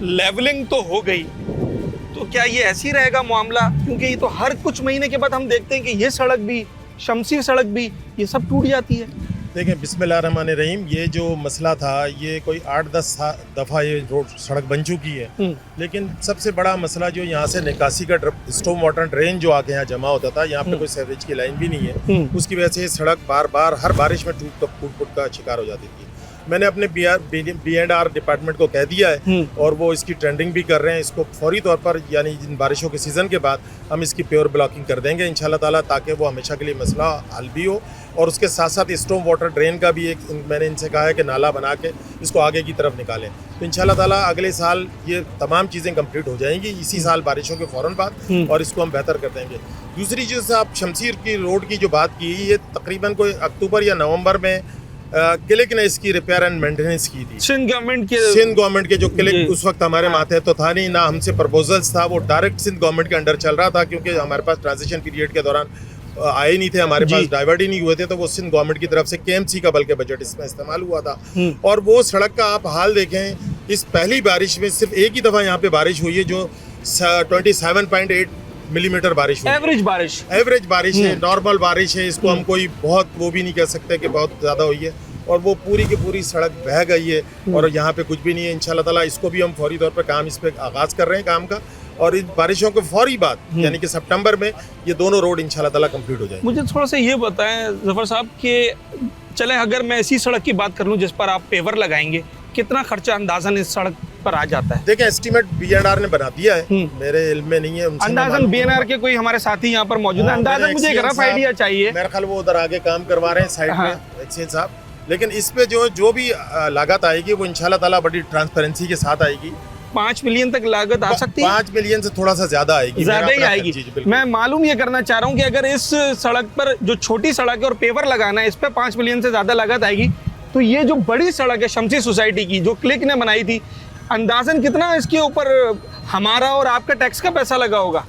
लेवलिंग तो हो गई, तो क्या ये ऐसी रहेगा मामला? क्योंकि ये तो हर कुछ महीने के बाद हम देखते हैं कि ये सड़क भी, शमसी सड़क भी, ये सब टूट जाती है। देखें, बिस्मिल्लाहिर्रहमानिर्रहीम, ये जो मसला था ये कोई 8-10 दफ़ा ये रोड सड़क बन चुकी है। लेकिन सबसे बड़ा मसला जो यहाँ से निकासी का स्टॉर्म वाटर ड्रेन जो आके यहाँ जमा होता था, यहाँ पे कोई सीवरेज की लाइन भी नहीं है। उसकी वजह से ये सड़क बार बार हर बारिश में टूट फूट का शिकार हो जाती थी। मैंने अपने B&R डिपार्टमेंट को कह दिया है और वो इसकी ट्रेंडिंग भी कर रहे हैं। इसको फौरी तौर पर यानी इन बारिशों के सीज़न के बाद हम इसकी प्योर ब्लॉकिंग कर देंगे इंशाल्लाह ताला, ताकि वो हमेशा के लिए मसला हल भी हो। और उसके साथ साथ स्टॉर्म वाटर ड्रेन का भी एक मैंने इनसे कहा है कि नाला बना के इसको आगे की तरफ निकालें। तो इंशाल्लाह ताला अगले साल ये तमाम चीज़ें कंप्लीट हो जाएंगी इसी साल बारिशों के फ़ौरन बाद, और इसको हम बेहतर कर देंगे। दूसरी चीज़ आप शमशीर की रोड की जो बात की, ये तकरीबन कोई अक्टूबर या नवंबर में क्लिक ने इसकी रिपेयर एंड मेंटेनेंस की थी। सिंध गवर्नमेंट के जो क्लिक उस वक्त हमारे माथे तो था नहीं, ना हमसे प्रपोजल्स था, वो डायरेक्ट सिंध गवर्नमेंट के अंडर चल रहा था, क्योंकि हमारे पास ट्रांजिशन पीरियड के दौरान आए नहीं थे, हमारे पास डाइवर्ट ही नहीं हुए थे, तो वो सिंध गवर्नमेंट की तरफ से KMC का बल्कि बजट इसमें इस्तेमाल हुआ था। और वो सड़क का आप हाल देखें, इस पहली बारिश में सिर्फ एक ही दफ़ा यहाँ पे बारिश हुई है जो 27.8 मिलीमीटर बारिश हुई। एवरेज बारिश है, नॉर्मल बारिश है, इसको हम कोई बहुत वो भी नहीं कह सकते कि बहुत ज़्यादा हुई है। और वो पूरी की पूरी सड़क बह गई है और यहाँ पे कुछ भी नहीं है। इंशाल्लाह ताला इसको भी हम फौरी तौर पर काम इस पर आगाज़ कर रहे हैं काम का, और इन बारिशों के फौरी बाद यानी कि सितंबर में ये दोनों रोड इंशाल्लाह ताला कंप्लीट हो जाएंगे। मुझे थोड़ा सा ये बताएं जफर साहब कि चले अगर मैं इसी सड़क की बात कर लूँ जिस पर आप पेवर लगाएंगे, कितना खर्चा अंदाजन इस सड़क पर आ जाता है? देखिए एस्टीमेट B&R ने बना दिया है, मेरे इल्म में नहीं है। अंदाजन B&R के कोई हमारे साथी यहाँ पर मौजूद है, अंदाजन मुझे एक रफ आइडिया चाहिए। मेरे ख्याल वो उधर आगे काम करवा रहे हैं साइड में एक्सचेंज साहब, लेकिन इस पे जो भी लागत आएगी वो इंशाल्लाह ताला बड़ी ट्रांसपेरेंसी के साथ आएगी। 5 मिलियन तक लागत आ सकती है? 5 मिलियन से थोड़ा सा ज्यादा आएगी, ज्यादा ही आएगी। मैं मालूम ये करना चाह रहा हूँ कि अगर इस सड़क पर जो छोटी सड़क है और पेवर लगाना है, इस पे 5 मिलियन से ज्यादा लागत आएगी, तो ये जो बड़ी सड़क है शमशी सोसाइटी की जो क्लिक ने बनाई थी, अंदाजन कितना इसके ऊपर हमारा और आपका टैक्स का पैसा लगा होगा?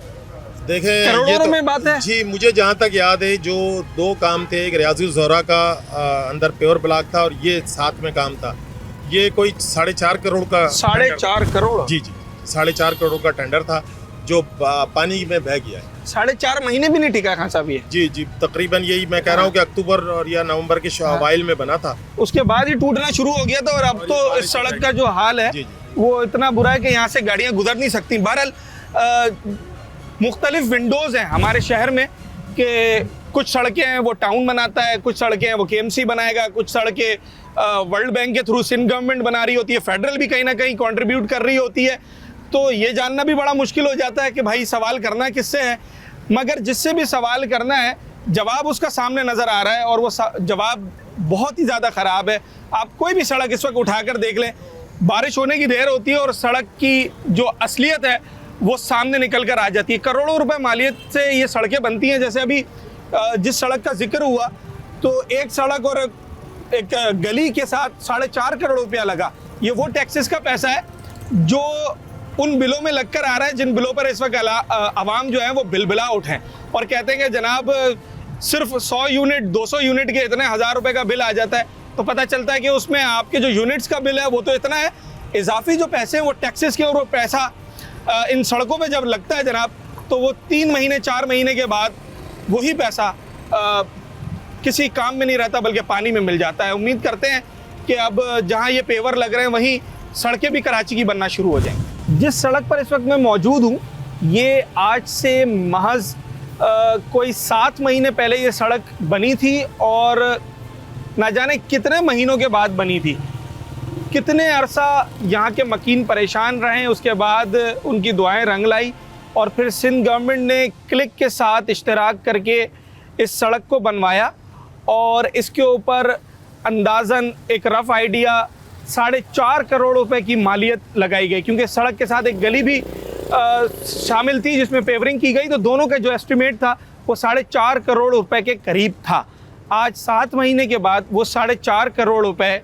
देखें करोड़ों में बात है जी। मुझे जहाँ तक याद है जो 2 काम थे, एक रियाजुल ज़ोहरा का अंदर प्योर ब्लॉक था और ये साथ में काम था, ये कोई 4.5 करोड़ का 4.5 करोड़ जी 4.5 करोड़ का टेंडर था जो पानी में बह गया है। 4.5 महीने भी नहीं टिका खान साहब ये? जी तकरीबन यही मैं कह रहा हूँ कि अक्टूबर और या नवंबर के अवाइल में बना था, उसके बाद ही टूटना शुरू हो गया था। और अब तो इस सड़क का जो हाल है वो इतना बुरा है कि यहाँ से गाड़ियाँ गुजर नहीं सकती। बहरहाल मुख्तलिफ विंडोज़ हैं हमारे शहर में कि कुछ सड़कें हैं वो टाउन बनाता है, कुछ सड़कें हैं वो KMC बनाएगा, कुछ सड़कें वर्ल्ड बैंक के थ्रू सिंध गवर्नमेंट बना रही होती है, फेडरल भी कहीं ना कहीं कंट्रीब्यूट कर रही होती है। तो ये जानना भी बड़ा मुश्किल हो जाता है कि भाई सवाल करना किससे है, मगर जिससे भी सवाल करना है जवाब उसका सामने नज़र आ रहा है और वो जवाब बहुत ही ज़्यादा ख़राब है। आप कोई भी सड़क इस वक्त उठाकर देख लें, बारिश होने की देर होती है और सड़क की जो असलियत है वो सामने निकल कर आ जाती है। करोड़ों रुपए मालियत से ये सड़कें बनती हैं। जैसे अभी जिस सड़क का जिक्र हुआ तो एक सड़क और एक गली के साथ 4.5 करोड़ रुपया लगा। ये वो टैक्सेस का पैसा है जो उन बिलों में लगकर आ रहा है जिन बिलों पर इस वक्त आवाम जो है वो बिलबिला उठे और कहते हैं कि जनाब सिर्फ 100 यूनिट 200 यूनिट के इतने 1000 रुपए का बिल आ जाता है। तो पता चलता है कि उसमें आपके जो यूनिट्स का बिल है वो तो इतना है, इजाफी जो पैसे हैं वो टैक्सेस के और वो पैसा इन सड़कों पे जब लगता है जनाब तो वो 3 महीने 4 महीने के बाद वही पैसा किसी काम में नहीं रहता बल्कि पानी में मिल जाता है। उम्मीद करते हैं कि अब जहां ये पेवर लग रहे हैं वहीं सड़कें भी कराची की बनना शुरू हो जाएंगी। जिस सड़क पर इस वक्त मैं मौजूद हूँ ये आज से महज कोई 7 महीने पहले ये सड़क बनी थी और ना जाने कितने महीनों के बाद बनी थी। कितने अरसा यहाँ के मकीन परेशान रहे, उसके बाद उनकी दुआएं रंग लाई और फिर सिंध गवर्नमेंट ने क्लिक के साथ इश्तराक करके इस सड़क को बनवाया और इसके ऊपर अंदाज़न एक रफ़ आइडिया 4.5 करोड़ रुपए की मालियत लगाई गई, क्योंकि सड़क के साथ एक गली भी शामिल थी जिसमें पेवरिंग की गई। तो दोनों का जो एस्टिमेट था वो 4.5 करोड़ रुपए के करीब था। आज 7 महीने के बाद वो 4.5 करोड़ रुपए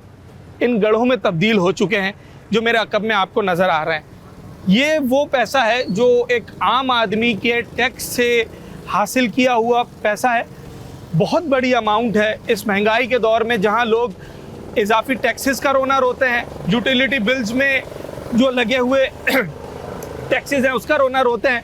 इन गढ़ों में तब्दील हो चुके हैं जो मेरे अकब में आपको नज़र आ रहे हैं। ये वो पैसा है जो एक आम आदमी के टैक्स से हासिल किया हुआ पैसा है। बहुत बड़ी अमाउंट है इस महंगाई के दौर में जहां लोग इजाफी टैक्सेस का रोना रोते हैं, यूटिलिटी बिल्स में जो लगे हुए टैक्सेस हैं उसका रोना रोते हैं।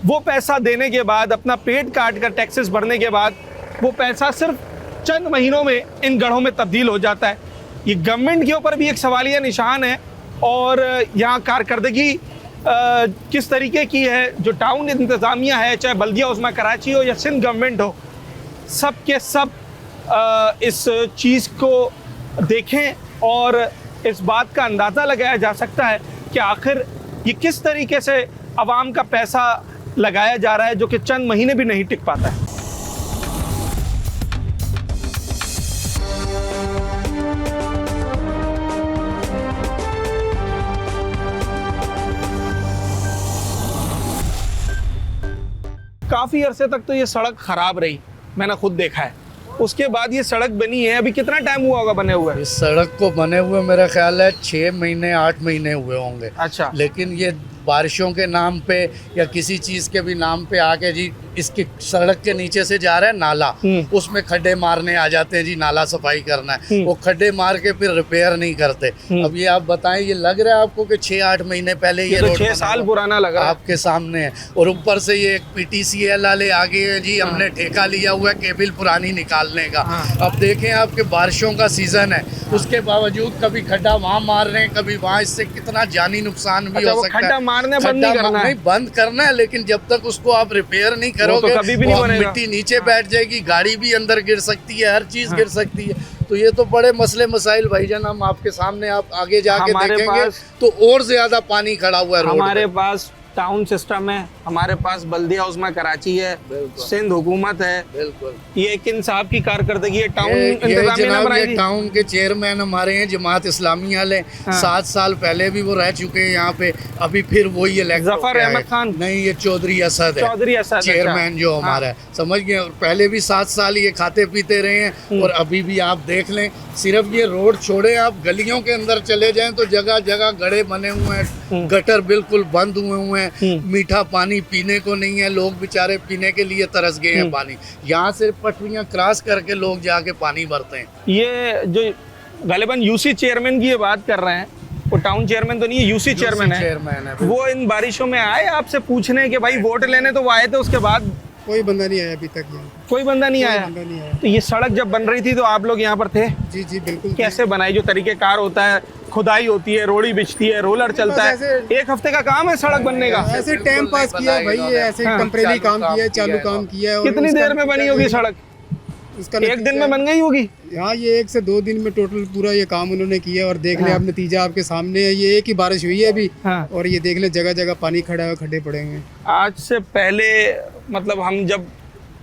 वो पैसा देने के बाद अपना पेट काट कर टैक्सेस भरने के बाद वो पैसा सिर्फ चंद महीनों में इन गढ़ों में तब्दील हो जाता है। ये गवर्नमेंट के ऊपर भी एक सवालिया निशान है और यहाँ कारकर्दगी किस तरीके की है। जो टाउन इंतज़ामिया है, चाहे बल्दिया उस्मा कराची हो या सिंध गवर्नमेंट हो, सब के सब इस चीज़ को देखें और इस बात का अंदाज़ा लगाया जा सकता है कि आखिर ये किस तरीके से आवाम का पैसा लगाया जा रहा है जो कि चंद महीने भी नहीं टिक पाता है। काफ़ी अरसे तक तो ये सड़क ख़राब रही, मैंने खुद देखा है। उसके बाद ये सड़क बनी है, अभी कितना टाइम हुआ होगा बने हुए? इस सड़क को बने हुए मेरा ख्याल है 6 महीने 8 महीने हुए होंगे। अच्छा। लेकिन ये बारिशों के नाम पे या किसी चीज़ के भी नाम पे आके जी इसकी सड़क के नीचे से जा रहा है नाला, उसमें खड्डे मारने आ जाते हैं जी, नाला सफाई करना है, वो खड्डे मार के फिर रिपेयर नहीं करते। अब ये आप बताएं, ये लग रहा है आपको कि 6-8 महीने पहले ये रोड 6 साल पुराना लग रहा है आपके सामने है। और ऊपर से ये एक PTCL वाले आगे हैं जी, हमने ठेका लिया हुआ है केबल पुरानी निकालने का। अब देखें आपके बारिशों का सीजन है, उसके बावजूद कभी खड्डा वहाँ मार रहे हैं, कभी वहाँ, इससे कितना जानी नुकसान भी हो सकता है। मारने बंद नहीं करना है, बंद करना है, लेकिन जब तक उसको आप रिपेयर नहीं करोगे तो कभी भी नहीं बनेगा। मिट्टी नीचे बैठ जाएगी, गाड़ी भी अंदर गिर सकती है, हर चीज गिर सकती है। तो ये तो बड़े मसले मसाइल भाईजान हम आपके सामने, आप आगे जाके देखेंगे तो और ज्यादा पानी खड़ा हुआ है रोड पे। हमारे पास टाउन सिस्टम है, हमारे पास बल्दिया उस्मा कराची है, सिंध हुकूमत है, बिल्कुल। ये किन साहब की कारकर्दगी है? टाउन ये टाउन के चेयरमैन हमारे हैं जमात इस्लामी वाले, 7 साल पहले भी वो रह चुके हैं यहाँ पे, अभी फिर वही इलेक्ट जफर अहमद खान नहीं, ये चौधरी असद है, चौधरी असद चेयरमैन जो हमारा है, समझ गए। और पहले भी 7 साल ये खाते पीते रहे हैं, और अभी भी आप देख लें, सिर्फ ये रोड छोड़े, आप गलियों के अंदर चले जाएं तो जगह जगह गड्ढे बने हुए हैं, गटर बिल्कुल बंद हुए हैं, मीठा पानी पीने को नहीं है, लोग बेचारे पीने के लिए तरस गए हैं पानी। यहाँ से पटरियाँ क्रॉस करके लोग जाके पानी भरते हैं। ये जो गालिबन यूसी चेयरमैन की ये बात कर रहे हैं, वो टाउन चेयरमैन तो नहीं है, यूसी चेयरमैन है। वो इन बारिशों में आए आपसे पूछने कि भाई वोट लेने, तो वो आए थे, उसके बाद कोई बंदा नहीं आया अभी तक। कोई बंदा नहीं आया। तो ये सड़क जब बन रही थी तो आप लोग यहाँ पर थे? जी जी बिल्कुल। कैसे बनाई? जो तरीकेकार होता है, खुदाई होती है, रोड़ी बिछती है, रोलर चलता है, 1 हफ्ते का काम है सड़क बनने का। ऐसे टाइम पास किया भाई, ये ऐसे टेम्परेरी काम किया, चालू काम किया। कितनी देर में बनी होगी सड़क? उसका 1 दिन में बन गई होगी? हाँ, ये 1 से 2 दिन में टोटल पूरा ये काम उन्होंने किया। और देख ले, अब नतीजा आपके सामने है। ये एक ही बारिश हुई है अभी, और ये देख ले जगह जगह पानी खड़ा है, खड्डे पड़े हुए हैं। आज से पहले मतलब हम जब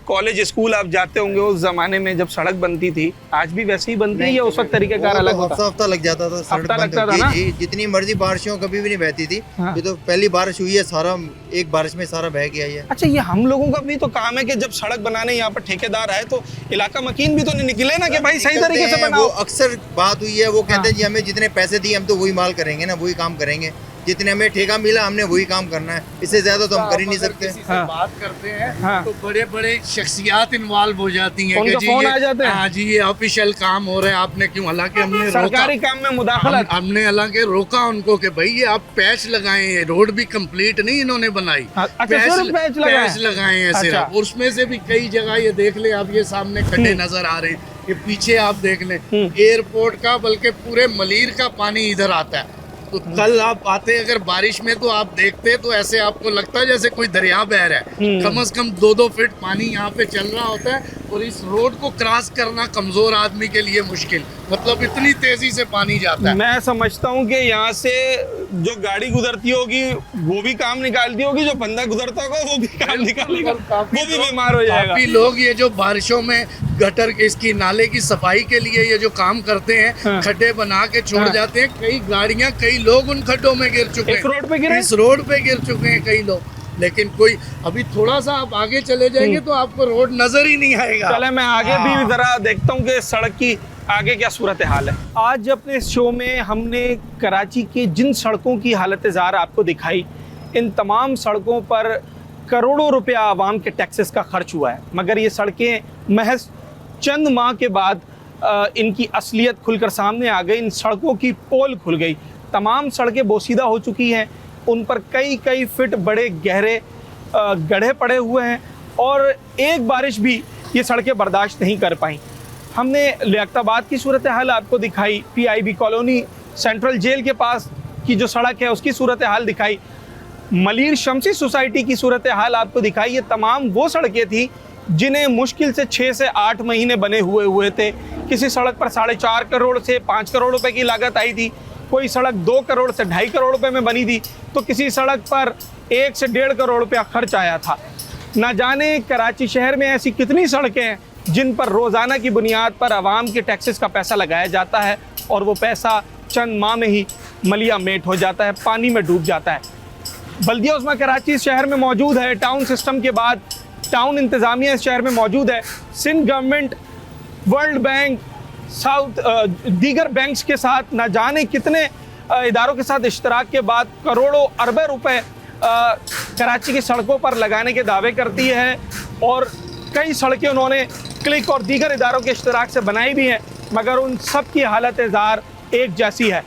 कॉलेज स्कूल आप जाते होंगे, उस जमाने में जब सड़क बनती थी, आज भी वैसे ही बनती है या उस वक्त तरीकेकार अलग होता? हफ्ता लग जाता था, हफ्ता लगता था ना? जितनी मर्जी बारिशों कभी भी नहीं बहती थी। ये तो पहली बारिश हुई है, सारा एक बारिश में सारा बह गया है। अच्छा, ये हम लोगों का भी तो काम है कि जब सड़क बनाने यहाँ पर ठेकेदार आए तो इलाका मकीन भी तो नहीं निकले ना कि भाई सही तरीके से बनाओ। अक्सर बात हुई है, वो कहते हैं जी हमें जितने पैसे दिए हम तो वही माल करेंगे ना, वही काम करेंगे, जितने हमें ठेका मिला हमने वही काम करना है, इससे ज्यादा तो हम कर ही नहीं सकते। बात करते हैं तो बड़े बड़े शख्सियात इन्वॉल्व हो जाती हैं कि जी फोन आ जाते हैं, हाँ जी ये ऑफिशियल काम हो रहा है, आपने क्यों? हालांकि हमने सरकारी काम में मुदाखलत, हमने हालांकि रोका उनको कि भाई ये आप पैच लगाएं, रोड भी कंप्लीट नहीं इन्होंने बनाई, पैच लगाए हैं सिर्फ। उसमें से भी कई जगह ये देख ले आप, ये सामने खड्डे नजर आ रहे हैं, ये पीछे आप देख लें एयरपोर्ट का, बल्कि पूरे मलीर का पानी इधर आता है। तो कल आप आते अगर बारिश में तो आप देखते तो ऐसे आपको लगता है जैसे कोई दरिया बह रहा है। कम से कम 2-2 फीट पानी यहाँ पे चल रहा होता है, और इस रोड को क्रॉस करना कमजोर आदमी के लिए मुश्किल, मतलब इतनी तेजी से पानी जाता है। मैं समझता हूँ कि यहाँ से जो गाड़ी गुजरती होगी वो भी काम निकालती होगी, जो बंदा गुजरता होगा वो भी काम निकालेगा, वो भी बीमार हो जाएगा। काफी लोग ये जो बारिशों में गटर इसकी नाले की सफाई के लिए ये जो काम करते हैं, खड्डे बना के छोड़ जाते हैं, कई गाड़ियां कई लोग उन खड्डों में गिर चुके हैं, इस रोड पे गिर चुके हैं कई लोग। लेकिन कोई अभी थोड़ा सा आप आगे चले जाएंगे तो आपको रोड नजर ही नहीं आएगा। चले मैं आगे भी जरा देखता हूँ कि सड़क की आगे क्या सूरत हाल है। आज अपने शो में हमने कराची के जिन सड़कों की हालत ज़ार आपको दिखाई, इन तमाम सड़कों पर करोड़ों रुपया आवाम के टैक्सेस का खर्च हुआ है, मगर ये सड़कें महज चंद माह के बाद इनकी असलियत खुलकर सामने आ गई। इन सड़कों की पोल खुल गई, तमाम सड़कें बोसीदा हो चुकी हैं, उन पर कई फीट बड़े गहरे गड्ढे पड़े हुए हैं, और एक बारिश भी ये सड़कें बर्दाश्त नहीं कर पाई। हमने लियाकताबाद की सूरत हाल आपको दिखाई, PIB कॉलोनी सेंट्रल जेल के पास की जो सड़क है उसकी सूरत हाल दिखाई, मलीर शमसी सोसाइटी की सूरत हाल आपको दिखाई। ये तमाम वो सड़कें थी जिन्हें मुश्किल से 6 से 8 महीने बने हुए थे। किसी सड़क पर 4.5 करोड़ से 5 करोड़ रुपए की लागत आई थी, कोई सड़क 2 करोड़ से 2.5 करोड़ रुपए में बनी थी, तो किसी सड़क पर 1 से 1.5 करोड़ रुपया खर्च आया था। ना जाने कराची शहर में ऐसी कितनी सड़कें हैं जिन पर रोज़ाना की बुनियाद पर आवाम के टैक्सेस का पैसा लगाया जाता है और वो पैसा चंद माह में ही मलिया मेट हो जाता है, पानी में डूब जाता है। बल्दिया उस्मा कराची शहर में मौजूद है। टाउन सिस्टम के बाद टाउन इंतज़ामिया इस शहर में मौजूद है। सिंध गवर्नमेंट, वर्ल्ड बैंक, दीगर बैंक्स के साथ ना जाने कितने इदारों के साथ इश्तराक के बाद करोड़ों अरबों रुपए कराची की सड़कों पर लगाने के दावे करती है और कई सड़कें उन्होंने क्लिक और दीगर इदारों के इश्तराक से बनाई भी हैं, मगर उन सब की हालत ज़ार एक जैसी है।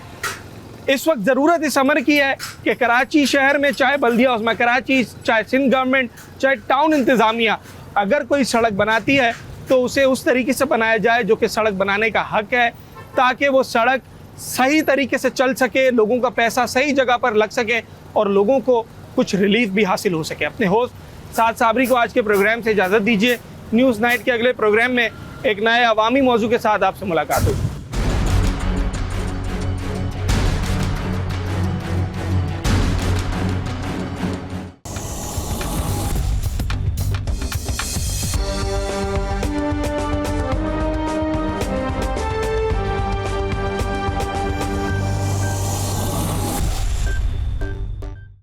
इस वक्त ज़रूरत इस अमर की है कि कराची शहर में चाहे बल्दिया उस्मा कराची, चाहे सिंध गवर्नमेंट, चाहे टाउन इंतज़ामिया अगर कोई सड़क बनाती है तो उसे उस तरीके से बनाया जाए जो कि सड़क बनाने का हक है, ताकि वो सड़क सही तरीके से चल सके, लोगों का पैसा सही जगह पर लग सके और लोगों को कुछ रिलीफ भी हासिल हो सके। अपने होस्ट साद साबरी को आज के प्रोग्राम से इजाज़त दीजिए। न्यूज़ नाइट के अगले प्रोग्राम में एक नए अवामी मौजू के साथ आपसे मुलाकात होगी।